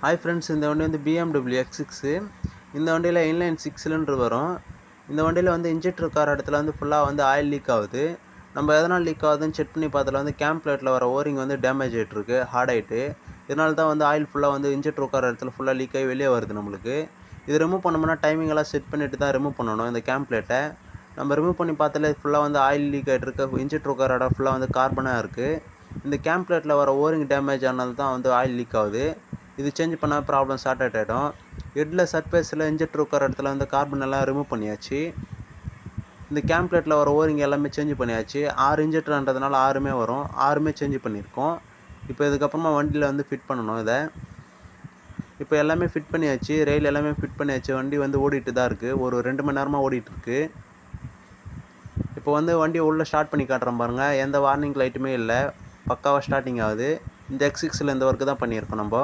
Hi friends, இந்த வண்டி வந்து BMW X6. இந்த வண்டியில் இன்லைன் 6 சிலிண்டர் வரும். இந்த வண்டியில் வந்து இன்ஜெக்டர் கார் இடத்துல வந்து ஃபுல்லாக வந்து ஆயில் லீக் ஆகுது. நம்ம எதனால் லீக் ஆகுதுன்னு செக் பண்ணி பார்த்ததுல வந்து கேம் பிளேட்டில் வர ஓரிங் வந்து டேமேஜ் ஆகிட்டுருக்கு, ஹார்ட் ஆகிட்டு. இதனால தான் வந்து ஆயில் ஃபுல்லாக வந்து இன்ஜெக்டர் கார் இடத்துல ஃபுல்லாக லீக் ஆகி வெளியே வருது நம்மளுக்கு. இது ரிமூவ் பண்ணோம்னா டைமிங்கெல்லாம் செட் பண்ணிவிட்டு தான் ரிமூவ் பண்ணணும் இந்த கேம் பிளேட்டை. நம்ம ரிமூவ் பண்ணி பார்த்தாலே ஃபுல்லாக வந்து ஆயில் லீக் ஆகிட்டு இருக்க இன்ஜெக்டர் கார் இடம் ஃபுல்லாக வந்து கார்பனாக இருக்குது. இந்த கேம் பிளேட்டில் வர ஓரிங் டேமேஜ் ஆனது தான் வந்து ஆயில் லீக் ஆகுது. இது சேஞ்ச் பண்ணால் ப்ராப்ளம் ஸ்டார்ட் ஆகிடும். ஹெட்டில் சர்ஃபேஸில் இன்ஜெக்டர் உட்கார இடத்துல வந்து கார்பன் எல்லாம் ரிமூவ் பண்ணியாச்சு. இந்த கேம் பிளேட்டில் வர ஓரிங் எல்லாமே சேஞ்ச் பண்ணியாச்சு. 6 இன்ஜெக்டர்ன்றதுனால 6மே வரும், 6மே சேஞ்ச் பண்ணியிருக்கோம். இப்போ இதுக்கப்புறமா வண்டியில் வந்து ஃபிட் பண்ணணும் இதை. இப்போ எல்லாமே ஃபிட் பண்ணியாச்சு, ரயில் எல்லாமே ஃபிட் பண்ணியாச்சு. வண்டி வந்து ஓடிட்டு தான் இருக்குது, ஒரு 2 மணி நேரமாக ஓடிட்டுருக்கு. இப்போ வந்து வண்டியை உள்ளே ஸ்டார்ட் பண்ணி காட்டுறோம் பாருங்கள். எந்த வார்னிங் லைட்டுமே இல்லை, பக்காவாக ஸ்டார்டிங் ஆகுது. இந்த X6ல் இந்த ஒர்க்கு தான் பண்ணியிருக்கோம் நம்ம.